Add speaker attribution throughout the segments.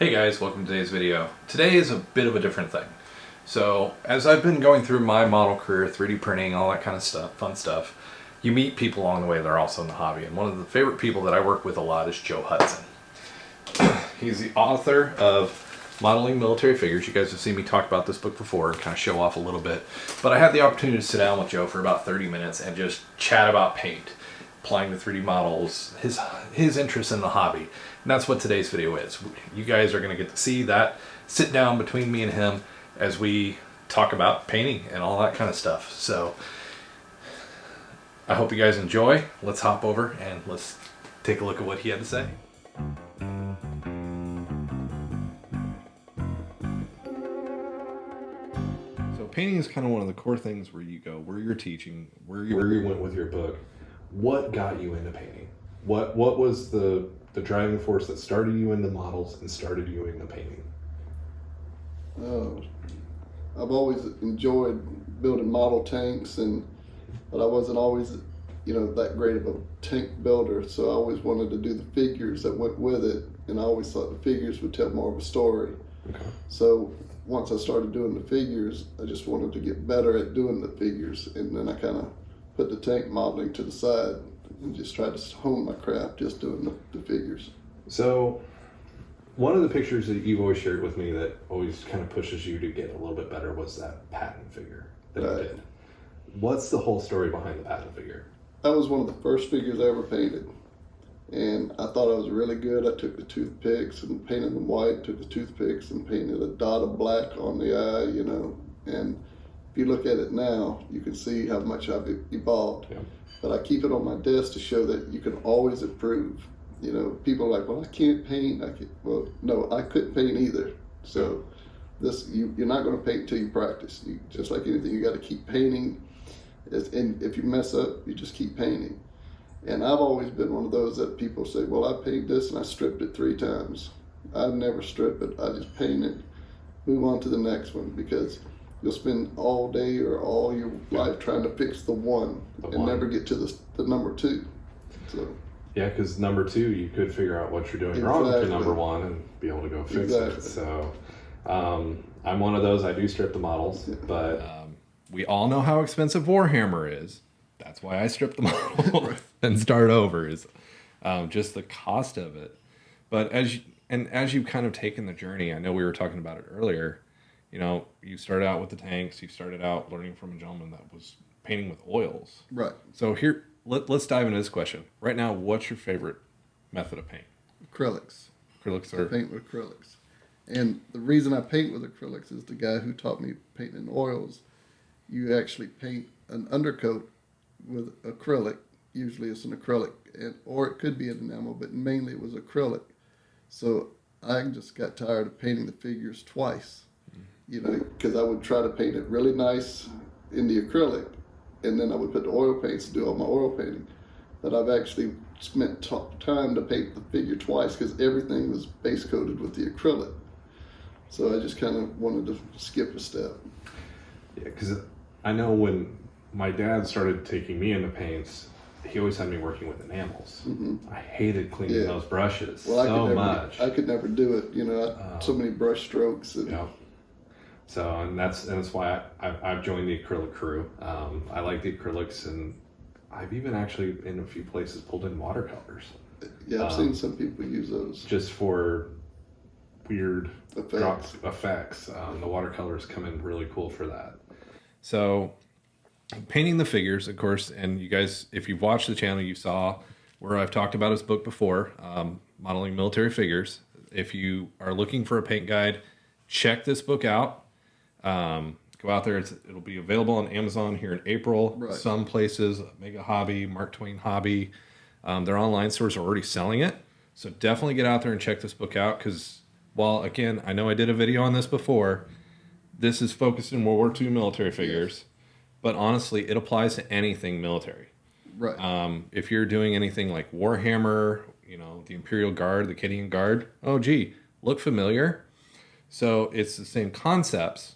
Speaker 1: Hey guys, welcome to today's video. Today is a bit of a different thing. So, as I've been going through my model career, 3D printing, all that kind of stuff, fun stuff, you meet people along the way that are also in the hobby. And one of the favorite people that I work with a lot is Joe Hudson. He's the author of Modeling Military Figures. You guys have seen me talk about this book before and kind of show off a little bit. But I had the opportunity to sit down with Joe for about 30 minutes and just chat about paint, applying the 3D models, his interest in the hobby. And that's what today's video is. You guys are going to get to see that sit down between me and him as we talk about painting and all that kind of stuff. So I hope you guys enjoy. Let's hop over and let's take a look at what he had to say. So painting is kind of one of the core things where you go, where you're teaching, where you went with your book. What got you into painting? What was the driving force that started you into models and started you into painting?
Speaker 2: I've always enjoyed building model tanks, but I wasn't always, that great of a tank builder. So I always wanted to do the figures that went with it, and I always thought the figures would tell more of a story.
Speaker 1: Okay.
Speaker 2: So once I started doing the figures, I just wanted to get better at doing the figures, and then I kind of put the tank modeling to the side and just tried to hone my craft just doing the figures.
Speaker 1: So one of the pictures that you've always shared with me that always kind of pushes you to get a little bit better was that patent figure that you did. What's the whole story behind the patent figure?
Speaker 2: That was one of the first figures I ever painted, and I thought I was really good. I took the toothpicks and painted them white, took the toothpicks and painted a dot of black on the eye, and if you look at it now, you can see how much I've evolved.
Speaker 1: Yeah.
Speaker 2: But I keep it on my desk to show that you can always improve. People are like, well, I can't paint. Well, no, I couldn't paint either. So you're not going to paint until you practice. Just like anything, you got to keep painting. And if you mess up, you just keep painting. And I've always been one of those that people say, well, I painted this and I stripped it 3 times. I never strip it. I just paint it, move on to the next one, because you'll spend all day or all your life trying to fix the one and never get to the number 2. So.
Speaker 1: Yeah, because number 2, you could figure out what you're doing wrong to number 1 and be able to go fix it. So I'm one of those. I do strip the models, but we all know how expensive Warhammer is. That's why I strip the model and start over, is just the cost of it. But as you've kind of taken the journey, I know we were talking about it earlier. You started out with the tanks. You started out learning from a gentleman that was painting with oils.
Speaker 2: Right.
Speaker 1: So here, let's dive into this question. Right now, what's your favorite method of paint?
Speaker 2: Acrylics.
Speaker 1: Acrylics
Speaker 2: I paint with acrylics. And the reason I paint with acrylics is the guy who taught me painting in oils. You actually paint an undercoat with acrylic. Usually it's an acrylic, or it could be an enamel, but mainly it was acrylic. So I just got tired of painting the figures twice. Because I would try to paint it really nice in the acrylic, and then I would put the oil paints to do all my oil painting. But I've actually spent time to paint the figure twice because everything was base coated with the acrylic. So I just kind of wanted to skip a step.
Speaker 1: Yeah, because I know when my dad started taking me into paints, he always had me working with enamels. Mm-hmm. I hated cleaning those brushes much.
Speaker 2: I could never do it. So many brush strokes.
Speaker 1: So, and that's why I've joined the acrylic crew. I like the acrylics, and I've even actually in a few places pulled in watercolors.
Speaker 2: Yeah, I've seen some people use those.
Speaker 1: Just for weird
Speaker 2: effects.
Speaker 1: The watercolors come in really cool for that. So, painting the figures, of course, and you guys, if you've watched the channel, you saw where I've talked about his book before, Modeling Military Figures. If you are looking for a paint guide, check this book out. Go out there. It'll be available on Amazon here in April.
Speaker 2: Right.
Speaker 1: Some places, Mega Hobby, Mark Twain Hobby, their online stores are already selling it. So definitely get out there and check this book out, because while, again, I know I did a video on this before, this is focused in World War II military figures, but honestly, it applies to anything military.
Speaker 2: Right.
Speaker 1: If you're doing anything like Warhammer, the Imperial Guard, the Acadian Guard, look familiar. So it's the same concepts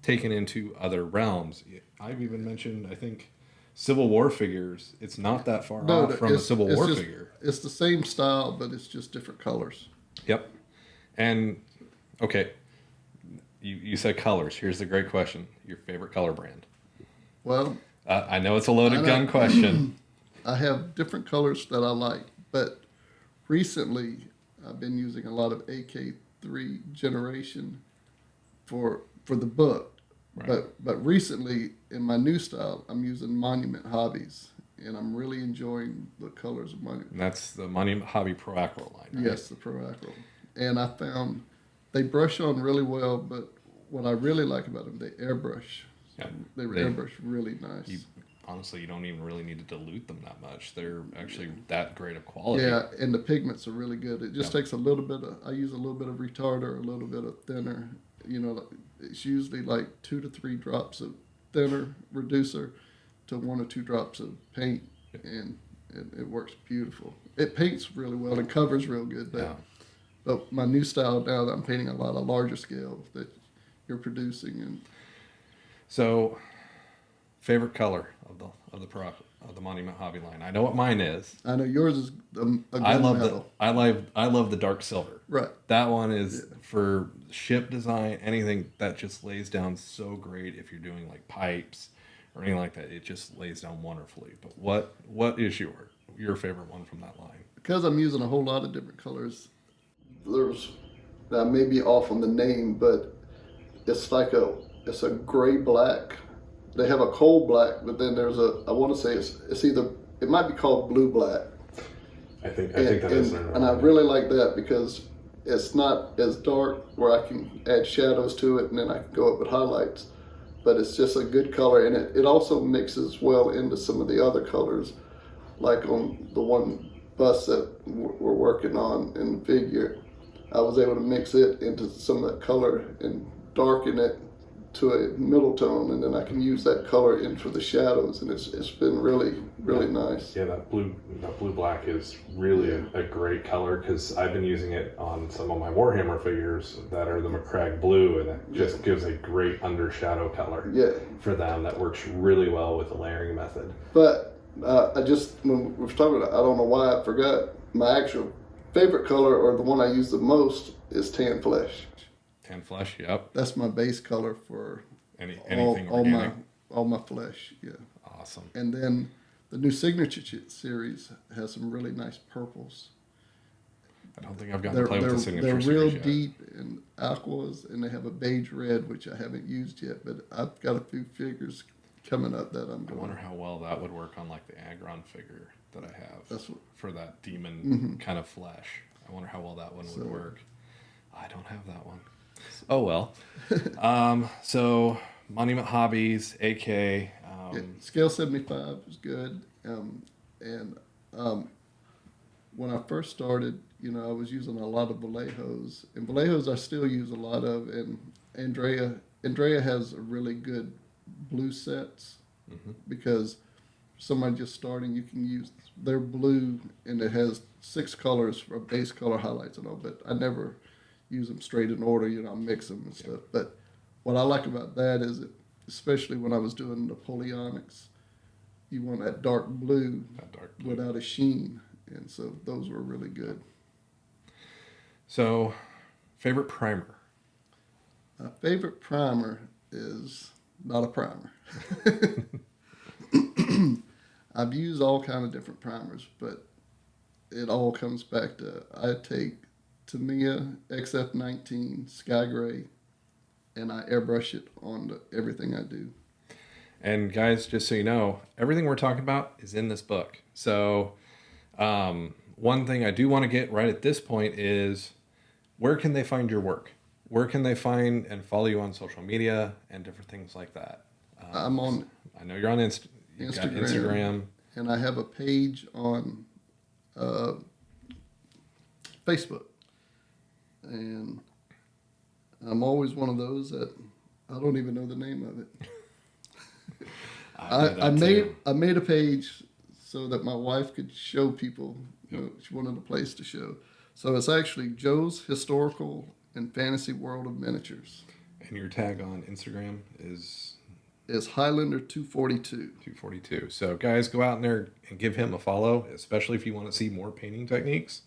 Speaker 1: taken into other realms. I've even mentioned, I think, Civil War figures. It's not that far off from a Civil War figure.
Speaker 2: It's the same style, but it's just different colors.
Speaker 1: Yep. And okay, you said colors. Here's the great question: your favorite color brand?
Speaker 2: Well,
Speaker 1: I know it's a loaded gun question.
Speaker 2: I have different colors that I like, but recently I've been using a lot of AK3 generation for the book.
Speaker 1: Right.
Speaker 2: But recently in my new style, I'm using Monument Hobbies, and I'm really enjoying the colors of Monument.
Speaker 1: And that's the Monument Hobby Pro Acro line, right?
Speaker 2: Yes, the Pro Acro. And I found they brush on really well, but what I really like about them, they airbrush.
Speaker 1: Yeah.
Speaker 2: They airbrush really nice.
Speaker 1: Honestly, you don't even really need to dilute them that much. They're actually that great of quality.
Speaker 2: Yeah, and the pigments are really good. It just takes a little bit of, I use a little bit of retarder, a little bit of thinner. You know, it's usually like 2 to 3 drops of thinner reducer to 1 or 2 drops of paint, and it works beautiful. It paints really well and covers real good. But my new style now that I'm painting a lot of larger scale that you're producing. And
Speaker 1: so, favorite color of the Monument Hobby line. I know what mine is.
Speaker 2: I know yours is a good metal.
Speaker 1: I love the dark silver.
Speaker 2: Right.
Speaker 1: That one is for ship design, anything that just lays down so great. If you're doing like pipes or anything like that, it just lays down wonderfully. But what is your favorite one from that line?
Speaker 2: Because I'm using a whole lot of different colors. There's, I may be off on the name, but it's a gray black. They have a coal black, but then there's I want to say it's either, it might be called blue black.
Speaker 1: I think that is.
Speaker 2: And I really like that because it's not as dark where I can add shadows to it and then I can go up with highlights. But it's just a good color, and it also mixes well into some of the other colors, like on the one bus that we're working on in the figure. I was able to mix it into some of that color and darken it to a middle tone, and then I can use that color in for the shadows, and it's been really nice.
Speaker 1: Yeah, that blue black is really a great color because I've been using it on some of my Warhammer figures that are the McCrag blue, and it just gives a great undershadow color for them that works really well with the layering method.
Speaker 2: But when we were talking about it, I don't know why I forgot my actual favorite color, or the one I use the most, is tan flesh.
Speaker 1: Tan flesh, yep.
Speaker 2: That's my base color for
Speaker 1: anything organic.
Speaker 2: All my flesh, yeah.
Speaker 1: Awesome.
Speaker 2: And then the new Signature series has some really nice purples.
Speaker 1: I don't think I've gotten to play with the Signature series
Speaker 2: They're real
Speaker 1: yet.
Speaker 2: deep in aquas, and they have a beige red, which I haven't used yet, but I've got a few figures coming up that I'm going.
Speaker 1: I wonder how well that would work on like the Agron figure that I have for that demon kind of flesh. I wonder how well that one would work. I don't have that one. Oh well. So Monument Hobbies, AK.
Speaker 2: Scale 75 is good. When I first started, I was using a lot of Vallejos. And Vallejos I still use a lot of. And Andrea has a really good blue sets because somebody just starting, you can use their blue, and it has 6 colors for base color highlights and all, but I never use them straight in order, I mix them and stuff. But what I like about that is especially when I was doing Napoleonics, you want that dark blue without a sheen, and so those were really good.
Speaker 1: So, favorite primer?
Speaker 2: My favorite primer is not a primer. I've used all kind of different primers, but it all comes back to, I take Tamiya XF19 Sky Gray, and I airbrush it on everything I do.
Speaker 1: And guys, just so you know, everything we're talking about is in this book. So one thing I do want to get right at this point is, where can they find your work? Where can they find and follow you on social media and different things like that?
Speaker 2: I'm on.
Speaker 1: I know you're on Instagram,
Speaker 2: and I have a page on Facebook, and I'm always one of those that I don't even know the name of it. I made a page so that my wife could show people. She wanted a place to show. So it's actually Joe's Historical and Fantasy World of Miniatures.
Speaker 1: And your tag on Instagram is
Speaker 2: Highlander 242.
Speaker 1: 242. So guys, go out in there and give him a follow, especially if you want to see more painting techniques.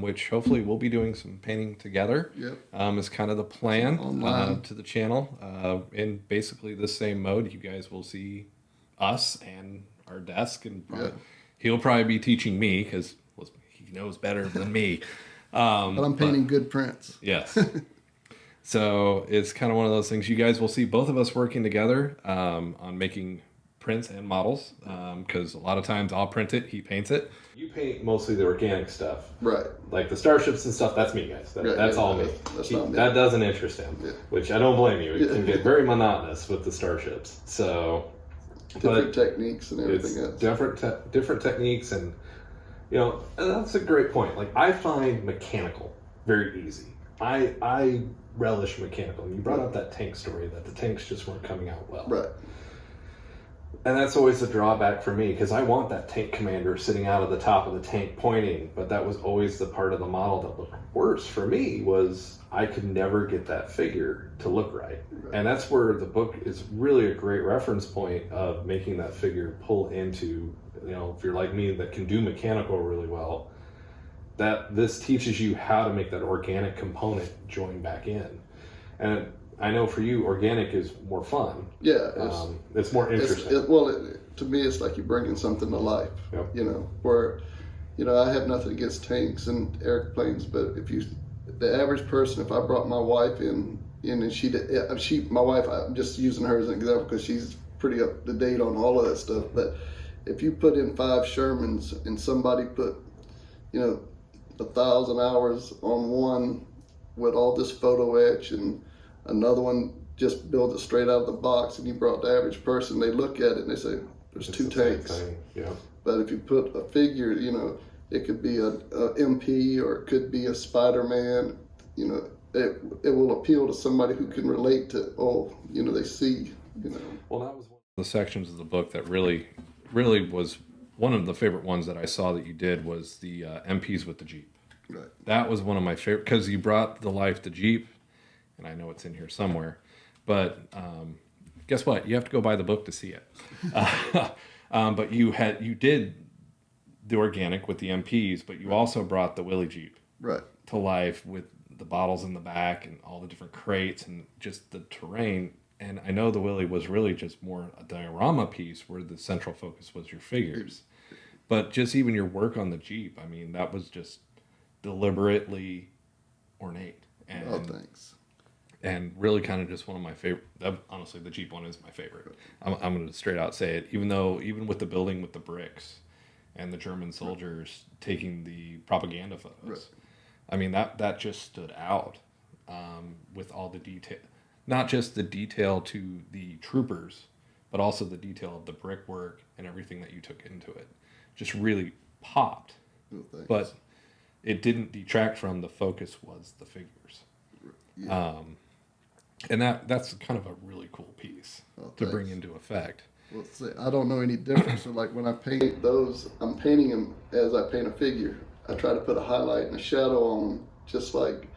Speaker 1: which hopefully we'll be doing some painting together.
Speaker 2: Yep.
Speaker 1: Is kind of the plan
Speaker 2: Online.
Speaker 1: to the channel. In basically the same mode, you guys will see us and our desk, and he'll probably be teaching me because he knows better than me.
Speaker 2: But I'm painting good prints.
Speaker 1: Yes. So it's kind of one of those things. You guys will see both of us working together on making prints and models, because a lot of times I'll print it, he paints it. You paint mostly the organic stuff.
Speaker 2: Right.
Speaker 1: Like the starships and stuff, that's me, guys. That's all me.
Speaker 2: That's not me.
Speaker 1: That doesn't interest him, which I don't blame you. It can get very monotonous with the starships. So
Speaker 2: different techniques and everything else.
Speaker 1: Different techniques, and that's a great point. Like, I find mechanical very easy. I relish mechanical. And you brought up that tank story, that the tanks just weren't coming out well.
Speaker 2: Right.
Speaker 1: And that's always a drawback for me, because I want that tank commander sitting out of the top of the tank pointing, but that was always the part of the model that looked worse for me. Was I could never get that figure to look right. And that's where the book is really a great reference point of making that figure pull into, if you're like me that can do mechanical really well, that this teaches you how to make that organic component join back in. And I know for you, organic is more fun.
Speaker 2: Yeah.
Speaker 1: It's more interesting.
Speaker 2: To me, it's like you're bringing something to life.
Speaker 1: Yep.
Speaker 2: Where, I have nothing against tanks and airplanes, but the average person, if I brought my wife in and my wife, I'm just using her as an example because she's pretty up to date on all of that stuff. But if you put in 5 Shermans and somebody put, 1,000 hours on one with all this photo etch, and another one just builds it straight out of the box, and you brought the average person, they look at it and they say, there's two tanks.
Speaker 1: Yeah.
Speaker 2: But if you put a figure, it could be a MP, or it could be a Spider-Man, it will appeal to somebody who can relate to, they see,
Speaker 1: Well, that was one of the sections of the book that really was one of the favorite ones that I saw that you did, was the MPs with the Jeep.
Speaker 2: Right.
Speaker 1: That was one of my favorite, because you brought to life the Jeep, and I know it's in here somewhere, but guess what? You have to go buy the book to see it. But you did the organic with the MPs, but you also brought the Willie Jeep to life with the bottles in the back and all the different crates and just the terrain. And I know the Willie was really just more a diorama piece where the central focus was your figures. But just even your work on the Jeep, I mean, that was just deliberately ornate. And,
Speaker 2: thanks.
Speaker 1: And really kind of just one of my favorite. Honestly, the Jeep one is my favorite. I'm going to straight out say it. Even with the building with the bricks and the German soldiers taking the propaganda photos, I mean, that just stood out with all the detail. Not just the detail to the troopers, but also the detail of the brickwork and everything that you took into it. Just really popped. But it didn't detract from the focus was the figures. Yeah. And that's kind of a really cool piece to bring into effect.
Speaker 2: Well, see, I don't know any difference. So like when I paint those, I'm painting them as I paint a figure. I try to put a highlight and a shadow on them, just like,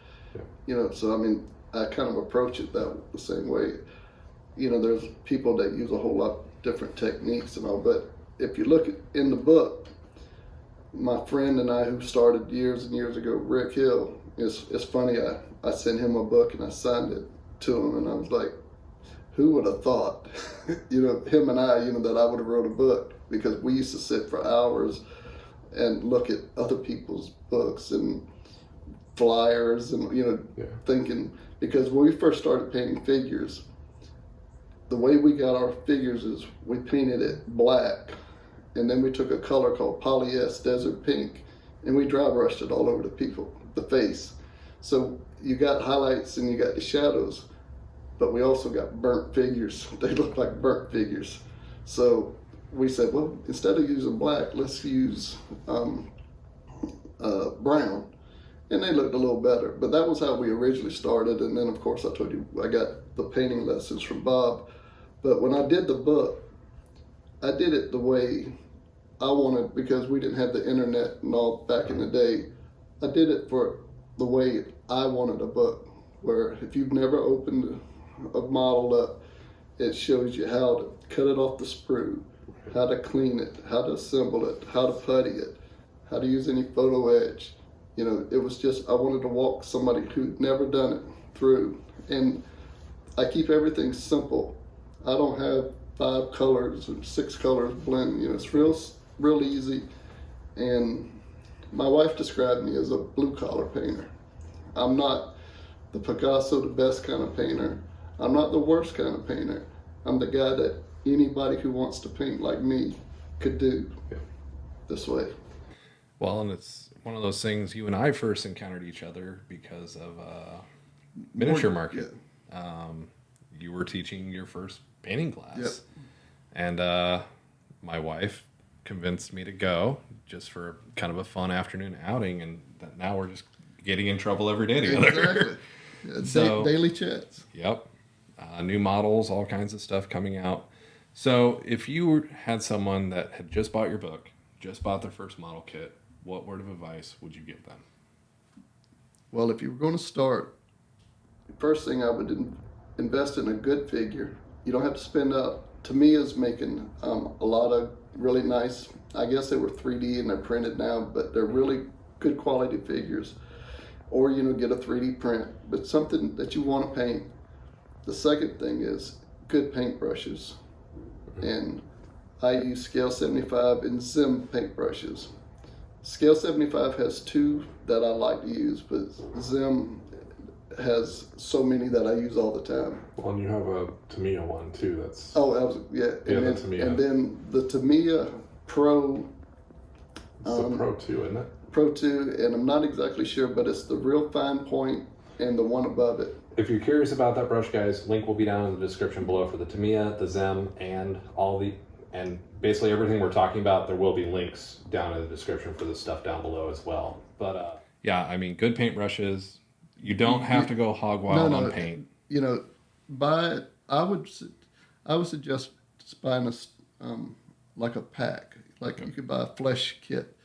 Speaker 2: so I mean, I kind of approach it the same way. There's people that use a whole lot different techniques and all, but if you look in the book, my friend and I, who started years and years ago, Rick Hill, it's funny, I sent him a book and I signed it to him, and I was like, who would have thought, him and I, that I would have wrote a book, because we used to sit for hours and look at other people's books and flyers and, thinking, because when we first started painting figures, the way we got our figures is we painted it black, and then we took a color called polyester desert pink, and we dry brushed it all over the face. So you got highlights and you got the shadows, but we also got burnt figures. They look like burnt figures. So we said, well, instead of using black, let's use brown. And they looked a little better, but that was how we originally started. And then, of course, I told you I got the painting lessons from Bob. But when I did the book, I did it the way I wanted, because we didn't have the internet and all back in the day. I did it for the way I wanted a book, where if you've never opened a model up, it shows you how to cut it off the sprue, how to clean it, how to assemble it, how to putty it, how to use any photo etch, You know, it was just, I wanted to walk somebody who'd never done it through. And I keep everything simple. I don't have 5 colors or 6 colors blend. You know, it's real easy. And my wife described me as a blue collar painter. I'm not the Picasso, the best kind of painter. I'm not the worst kind of painter. I'm the guy that anybody who wants to paint like me could do this way.
Speaker 1: Well, and it's one of those things, you and I first encountered each other because of miniature market.
Speaker 2: Yeah.
Speaker 1: You were teaching your first painting class.
Speaker 2: Yep.
Speaker 1: And my wife convinced me to go just for kind of a fun afternoon outing, and that now we're just getting in trouble every day together.
Speaker 2: Exactly. Yeah,
Speaker 1: So,
Speaker 2: daily chats.
Speaker 1: Yep. New models, all kinds of stuff coming out. So if you had someone that had just bought your book, just bought their first model kit, what word of advice would you give them?
Speaker 2: Well, if you were going to start, the first thing I would invest in a good figure. You don't have to spend up. Tamiya's making a lot of really nice, I guess they were 3D and they're printed now, but they're really good quality figures. Or, you know, get a 3D print, but something that you want to paint. The second thing is good paintbrushes. And I use Scale 75 and Zim paintbrushes. Scale 75 has 2 that I like to use, but Zim has so many that I use all the time.
Speaker 3: Well, and you have a Tamiya one too. That's
Speaker 2: Yeah.
Speaker 3: Yeah,
Speaker 2: And
Speaker 3: the
Speaker 2: then,
Speaker 3: Tamiya.
Speaker 2: and then the Tamiya Pro.
Speaker 3: it's the Pro 2, isn't it?
Speaker 2: Pro 2, and I'm not exactly sure, but it's the real fine point and the one above it.
Speaker 3: If you're curious about that brush, guys, link will be down in the description below for the Tamiya, the Zem, and basically everything we're talking about. There will be links down in the description for the stuff down below as well. But
Speaker 1: Yeah, I mean, good paintbrushes. You don't have to go hog wild on paint.
Speaker 2: You know, I would suggest just buying like a pack. Like you could buy a flesh kit,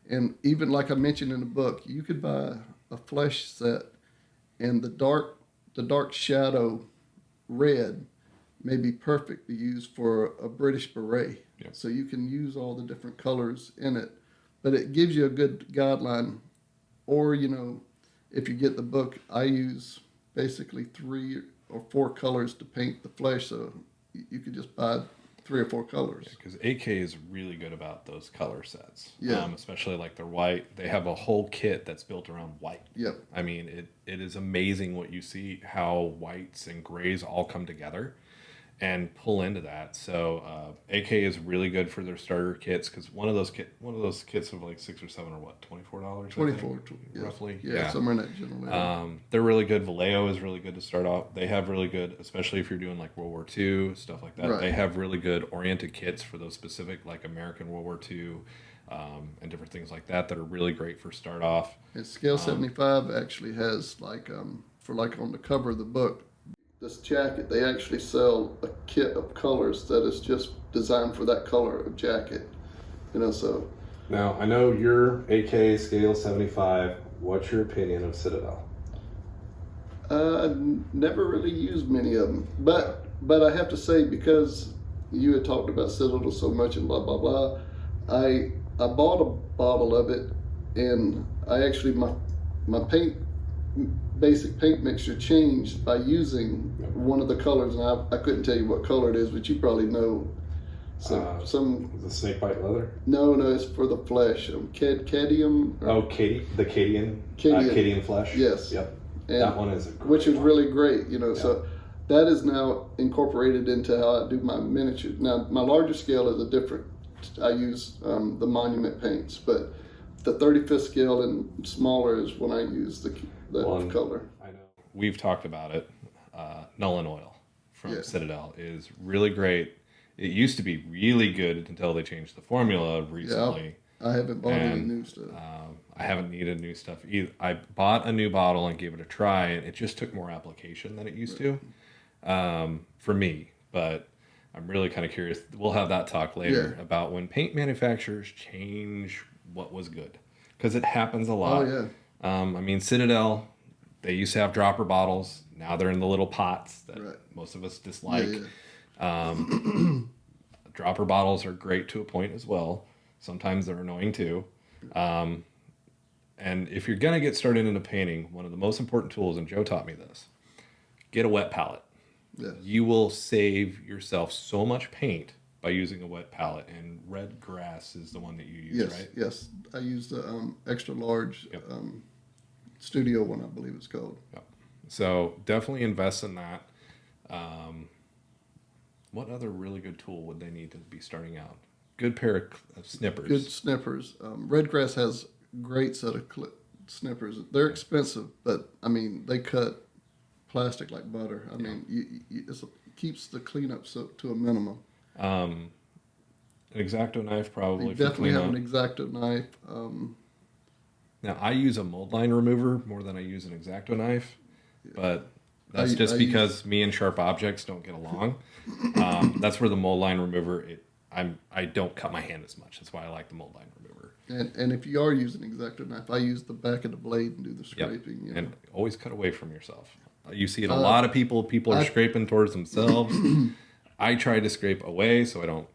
Speaker 2: and even like I mentioned in the book, you could buy a flesh set, and the dark shadow red may be perfect to use for a British beret.
Speaker 1: Yep.
Speaker 2: So you can use all the different colors in it, but it gives you a good guideline. Or, you know, if you get the book, I use basically 3 or 4 colors to paint the flesh, so you could just buy 3 or 4 colors.
Speaker 1: Because AK is really good about those color sets.
Speaker 2: Yeah.
Speaker 1: Especially like their white. They have a whole kit that's built around white.
Speaker 2: Yep.
Speaker 1: I mean, it is amazing what you see, how whites and grays all come together and pull into that. So AK is really good for their starter kits, because one of those kits of like 6 or 7 or what, $24?
Speaker 2: 24, yeah.
Speaker 1: Roughly.
Speaker 2: Yeah, somewhere in that general area.
Speaker 1: They're really good. Vallejo is really good to start off. They have really good, especially if you're doing like World War II, stuff like that.
Speaker 2: Right.
Speaker 1: They have really good oriented kits for those specific, like American World War II and different things like that are really great for start off.
Speaker 2: And Scale 75 actually has for on the cover of the book, this jacket, they actually sell a kit of colors that is just designed for that color of jacket. You know, so
Speaker 3: now I know your AK Scale 75. What's your opinion of Citadel?
Speaker 2: I never really used many of them, but I have to say, because you had talked about Citadel so much and blah blah blah, I bought a bottle of it, and I actually my basic paint mixture changed by using one of the colors, and I couldn't tell you what color it is, but you probably know. So
Speaker 3: The snakebite leather.
Speaker 2: No, it's for the flesh. Cadmium.
Speaker 3: The Cadian.
Speaker 2: Cadian.
Speaker 3: Cadian flesh.
Speaker 2: Yes.
Speaker 3: Yep.
Speaker 2: And
Speaker 3: that one is a great
Speaker 2: which is
Speaker 3: one.
Speaker 2: really great. You know, so that is now incorporated into how I do my miniature. Now my larger scale is a different. I use the monument paints, but the 35th scale and smaller is when I use the color.
Speaker 3: I know.
Speaker 1: We've talked about it. Null and Oil from
Speaker 2: Yeah.
Speaker 1: Citadel is really great. It used to be really good until they changed the formula recently.
Speaker 2: I haven't bought any new stuff.
Speaker 1: I haven't needed new stuff either. I bought a new bottle and gave it a try, and it just took more application than it used to for me. But I'm really kind of curious. We'll have that talk later about when paint manufacturers change what was good, because it happens a lot.
Speaker 2: Oh, yeah.
Speaker 1: I mean, Citadel, they used to have dropper bottles. Now they're in the little pots that most of us dislike. Dropper bottles are great to a point as well. Sometimes they're annoying too. and if you're gonna get started into painting, one of the most important tools, and Joe taught me this, get a wet palette.
Speaker 2: Yes.
Speaker 1: You will save yourself so much paint by using a wet palette, and red grass is the one that you use,
Speaker 2: Yes,
Speaker 1: right?
Speaker 2: yes. I use the extra large
Speaker 1: Yep.
Speaker 2: studio one, I believe it's called.
Speaker 1: Yep. So definitely invest in that. What other really good tool would they need to be starting out? Good pair of snippers.
Speaker 2: Good snippers. Redgrass has great set of snippers. They're expensive, but I mean they cut plastic like butter. I mean, it keeps the cleanup to a minimum.
Speaker 1: An X-Acto knife probably.
Speaker 2: You
Speaker 1: for
Speaker 2: definitely have
Speaker 1: cleanup.
Speaker 2: an X-Acto knife.
Speaker 1: Now I use a mold line remover more than I use an X-Acto knife, but that's
Speaker 2: I
Speaker 1: just
Speaker 2: use-
Speaker 1: because me and sharp objects don't get along. That's where the mold line remover. I don't cut my hand as much. That's why I like the mold line remover.
Speaker 2: And if you are using an X-Acto knife, I use the back of the blade and do the
Speaker 1: Yep.
Speaker 2: scraping. You know.
Speaker 1: And always cut away from yourself. You see it a lot of people. People are scraping towards themselves. I try to scrape away so I don't,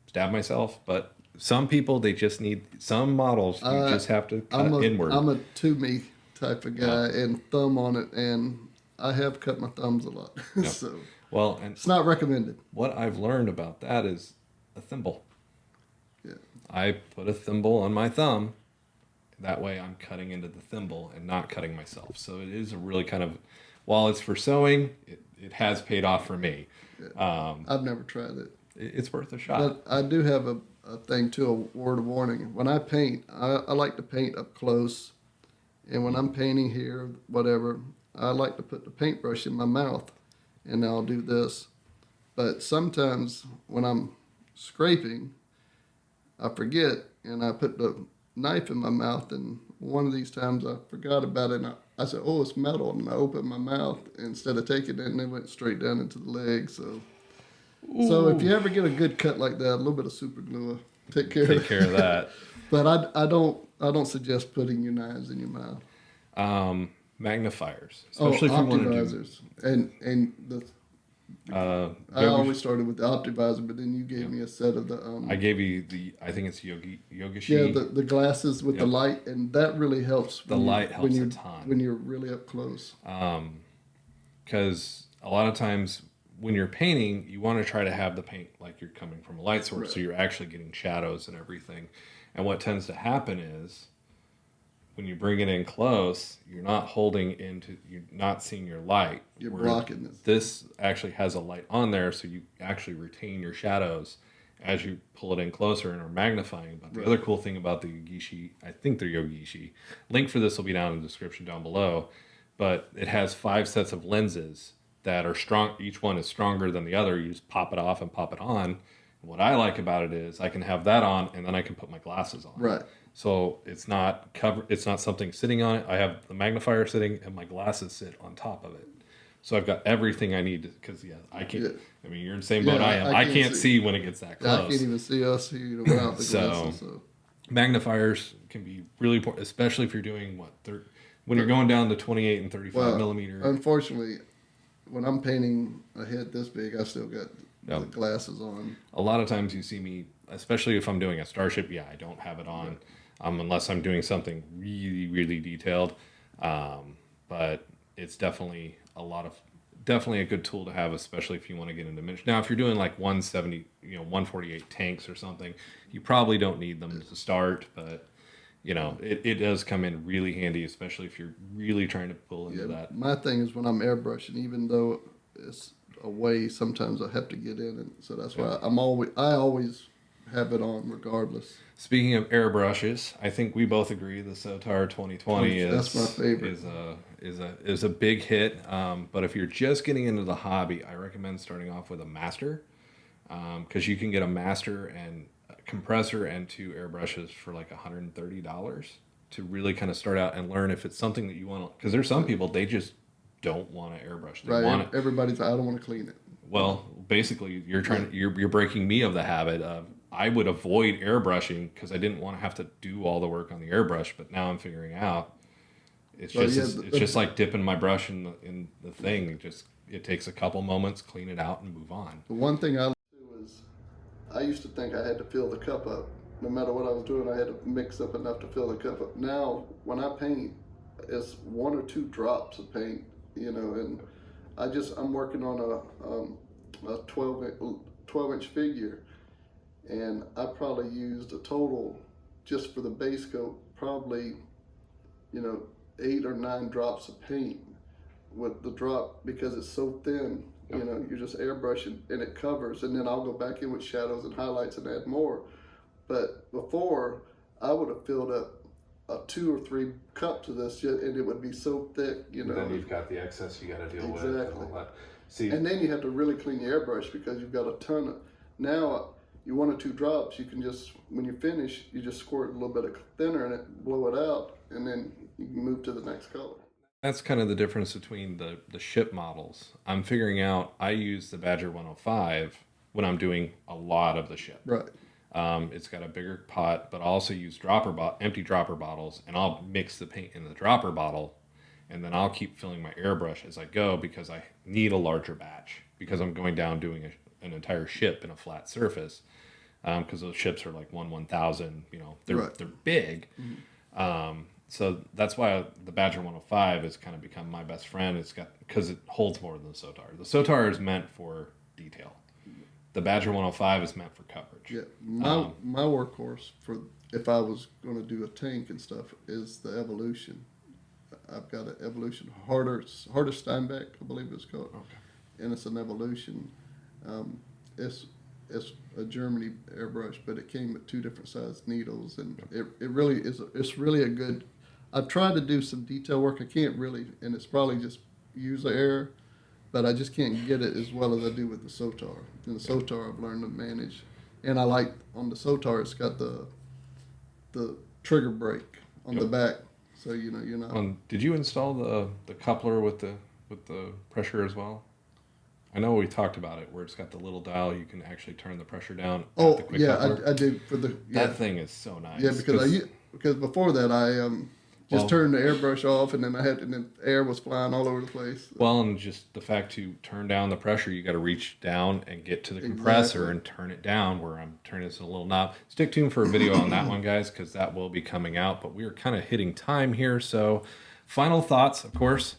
Speaker 1: stab myself. But some people, they just need some models. You just have to cut inward.
Speaker 2: I'm a to-me type of guy and thumb on it, and I have cut my thumbs a lot. So
Speaker 1: Well, and
Speaker 2: it's not recommended.
Speaker 1: what I've learned about that is a thimble.
Speaker 2: Yeah.
Speaker 1: I put a thimble on my thumb. That way I'm cutting into the thimble and not cutting myself. So it is a really kind of, while it's for sewing, it has paid off for me.
Speaker 2: I've never tried it.
Speaker 1: It's worth a shot.
Speaker 2: But I do have a thing too, a word of warning. When I paint, I like to paint up close. And when I'm painting here, whatever, I like to put the paintbrush in my mouth and I'll do this. But sometimes when I'm scraping, I forget and I put the knife in my mouth, and one of these times I forgot about it and I said, oh, it's metal, and I opened my mouth instead of taking it, and it went straight down into the leg. So if you ever get a good cut like that, a little bit of super glue will take care
Speaker 1: of that.
Speaker 2: But I don't suggest putting your knives in your mouth.
Speaker 1: Magnifiers, especially if you want to do.
Speaker 2: Optivisors. And the I always started with the Optivisor, but then you gave me a set of the
Speaker 1: I gave you I think it's Yogashi.
Speaker 2: yeah, the glasses with the light, and that really helps.
Speaker 1: The light helps a ton.
Speaker 2: When you're really up close.
Speaker 1: Because a lot of times when you're painting, you want to try to have the paint like you're coming from a light source, so you're actually getting shadows and everything. And what tends to happen is when you bring it in close, you're not seeing your light.
Speaker 2: You're blocking this.
Speaker 1: This actually has a light on there, so you actually retain your shadows as you pull it in closer and are magnifying. But the other cool thing about the Yogishi, I think they're Yogishi. Link for this will be down in the description down below. But it has 5 sets of lenses that are strong. Each one is stronger than the other. You just pop it off and pop it on. And what I like about it is I can have that on, and then I can put my glasses on.
Speaker 2: Right.
Speaker 1: So it's not It's not something sitting on it. I have the magnifier sitting, and my glasses sit on top of it. So I've got everything I need because I can't. Yeah. I mean, you're in the same boat I am. I can't see when it gets that close.
Speaker 2: I can't even see us here without the glasses. So
Speaker 1: magnifiers can be really important, especially if you're doing when you're going down to 28 and 35 millimeter.
Speaker 2: Unfortunately, when I'm painting a head this big, I still got the glasses on.
Speaker 1: A lot of times you see me, especially if I'm doing a starship, I don't have it on, unless I'm doing something really, really detailed. But it's definitely a good tool to have, especially if you want to get into miniature. Now, if you're doing like 170, 148 tanks or something, you probably don't need them to start, but it does come in really handy, especially if you're really trying to pull into that.
Speaker 2: My thing is when I'm airbrushing, even though it's away, sometimes I have to get in, and so that's why I always have it on regardless.
Speaker 1: Speaking of airbrushes, I think we both agree the Sotar 2020
Speaker 2: that's my favorite.
Speaker 1: is a big hit. But if you're just getting into the hobby, I recommend starting off with a master, because you can get a master and a compressor and 2 airbrushes for like $130 to really kind of start out and learn if it's something that you want. Because there's some people, they just don't want to airbrush. They want it.
Speaker 2: Everybody's like, I don't want to clean it.
Speaker 1: Well, basically, you're breaking me of the habit of I would avoid airbrushing because I didn't want to have to do all the work on the airbrush. But now I'm figuring out it's just like dipping my brush in the thing. It takes a couple moments, clean it out, and move on.
Speaker 2: The one thing I do is I used to think I had to fill the cup up no matter what I was doing, I had to mix up enough to fill the cup up. Now, when I paint, it's 1 or 2 drops of paint, you know, and I'm working on a 12-inch figure, and I probably used a total, just for the base coat, probably, you know, 8 or 9 drops of paint with the drop, because it's so thin.
Speaker 3: Yep.
Speaker 2: You know, you're just airbrushing and it covers, and then I'll go back in with shadows and highlights and add more. But before, I would have filled up a 2 or 3 cups of this shit, and it would be so thick, you know.
Speaker 3: And then you've got the excess you got to deal with.
Speaker 2: Exactly.
Speaker 3: And all that. See,
Speaker 2: and then you have to really clean your airbrush, because you've got a ton of. Now, you 1 or 2 drops, you can just, when you finish, you just squirt a little bit of thinner in it, blow it out, and then you can move to the next color.
Speaker 1: That's kind of the difference between the ship models. I'm figuring out I use the Badger 105 when I'm doing a lot of the ship.
Speaker 2: Right.
Speaker 1: It's got a bigger pot, but I also use empty dropper bottles, and I'll mix the paint in the dropper bottle, and then I'll keep filling my airbrush as I go, because I need a larger batch, because I'm going down doing an entire ship in a flat surface, because those ships are like 1/1000. You know, they're big. Mm-hmm. So that's why the Badger 105 has kind of become my best friend. Because it holds more than the Sotar. The Sotar is meant for detail. The Badger 105 is meant for coverage.
Speaker 2: Yeah, my workhorse for if I was going to do a tank and stuff is the Evolution. I've got an Evolution harder Steinbeck, I believe it's called. Okay. And it's an Evolution. It's a Germany airbrush, but it came with 2 different size needles, and it really is. It's really a good. I've tried to do some detail work. I can't really, and it's probably just user error, but I just can't get it as well as I do with the Sotar. And the Sotar I've learned to manage, and I like on the Sotar it's got the trigger brake on the back, so you know you're not.
Speaker 1: Did you install the coupler with the pressure as well? I know we talked about it, where it's got the little dial. You can actually turn the pressure down.
Speaker 2: Oh,
Speaker 1: at the quick
Speaker 2: yeah,
Speaker 1: coupler.
Speaker 2: I did for the. Yeah.
Speaker 1: That thing is so nice.
Speaker 2: Yeah, because before that I just turned the airbrush off, and then and then air was flying all over the place.
Speaker 1: Well, and just the fact to turn down the pressure, you got to reach down and get to the compressor and turn it down. Where I'm turning this in a little knob. Stick tuned for a video on that one, guys, because that will be coming out. But we are kind of hitting time here, so final thoughts. Of course,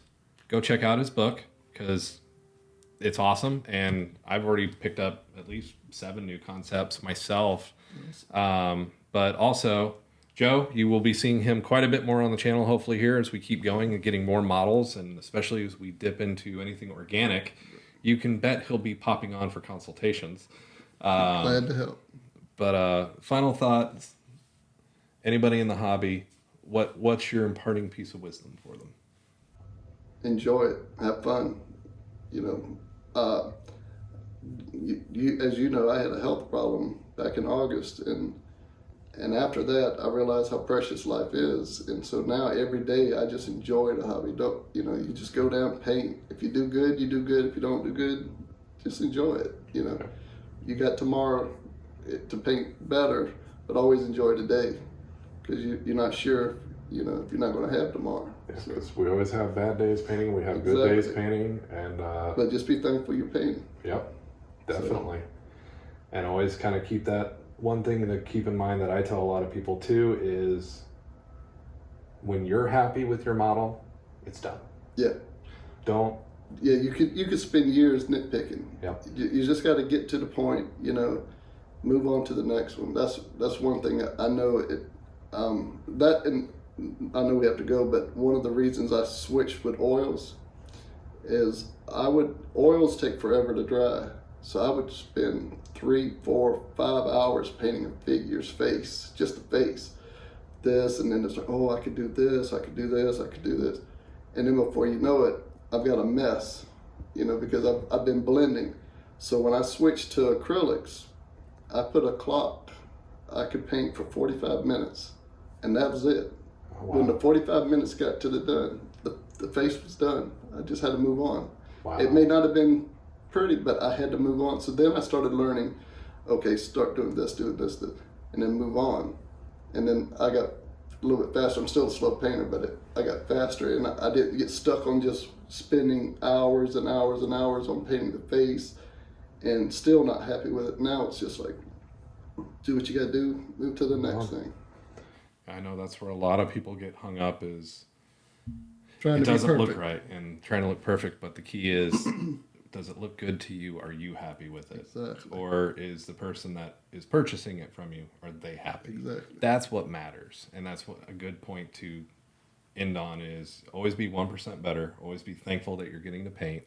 Speaker 1: go check out his book, because it's awesome, and I've already picked up at least 7 new concepts myself. Yes. But also, Joe, you will be seeing him quite a bit more on the channel, hopefully, here as we keep going and getting more models, and especially as we dip into anything organic, you can bet he'll be popping on for consultations.
Speaker 2: Glad to help.
Speaker 1: But final thoughts, anybody in the hobby, what's your imparting piece of wisdom for them?
Speaker 2: Enjoy it. Have fun. You know, as you know, I had a health problem back in August, and after that, I realized how precious life is, and so now every day I just enjoy the hobby. You just go down, paint. If you do good, you do good. If you don't do good, just enjoy it. You know, you got tomorrow to paint better, but always enjoy today, because you're not sure, you know, if you're not going to have tomorrow.
Speaker 3: Because we always have bad days painting, we have good days painting, and
Speaker 2: but just be thankful you're painting.
Speaker 3: Yep, definitely. And always kind of keep that one thing to keep in mind that I tell a lot of people too is when you're happy with your model, it's done.
Speaker 2: Yeah.
Speaker 3: Don't.
Speaker 2: Yeah, you could spend years nitpicking.
Speaker 3: Yep.
Speaker 2: You just got to get to the point, you know, move on to the next one. That's one thing I know it. That and I know we have to go, but one of the reasons I switched with oils is oils take forever to dry. So I would spend 3, 4, 5 hours painting a figure's face, just the face. This, and then it's like, oh, I could do this, I could do this, I could do this. And then before you know it, I've got a mess, you know, because I've been blending. So when I switched to acrylics, I put a clock. I could paint for 45 minutes, and that was it. Wow. When the 45 minutes got to the face was done. I just had to move on.
Speaker 3: Wow.
Speaker 2: It may not have been pretty, but I had to move on. So then I started learning, okay, start doing this, and then move on. And then I got a little bit faster. I'm still a slow painter, but I got faster, and I didn't get stuck on just spending hours and hours and hours on painting the face and still not happy with it. Now it's just like, do what you got to do, move to the next thing.
Speaker 1: I know that's where a lot of people get hung up is
Speaker 2: Trying
Speaker 1: it
Speaker 2: to be
Speaker 1: doesn't look
Speaker 2: perfect.
Speaker 1: right and trying to look perfect, but the key is does it look good to you? Are you happy with it?
Speaker 2: Exactly.
Speaker 1: Or is the person that is purchasing it from you, are they happy?
Speaker 2: Exactly.
Speaker 1: That's what matters. And that's what a good point to end on is always be 1% better, always be thankful that you're getting to paint,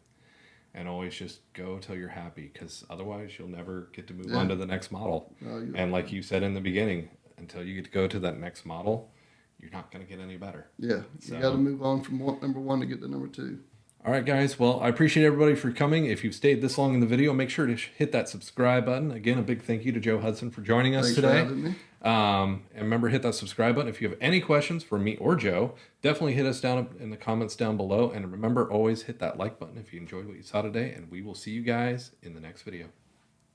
Speaker 1: and always just go till you're happy, because otherwise you'll never get to move on to the next model. And like you said in the beginning, until you get to go to that next model, you're not going to get any better.
Speaker 2: Yeah,
Speaker 1: So-
Speaker 2: you got to move on from number 1 to get to number 2.
Speaker 1: All right, guys. Well, I appreciate everybody for coming. If you've stayed this long in the video, make sure to hit that subscribe button. Again, a big thank you to Joe Hudson for joining us
Speaker 2: Thanks for
Speaker 1: today.
Speaker 2: having me.
Speaker 1: And remember, hit that subscribe button. If you have any questions for me or Joe, definitely hit us down in the comments down below. And remember, always hit that like button if you enjoyed what you saw today. And we will see you guys in the next video.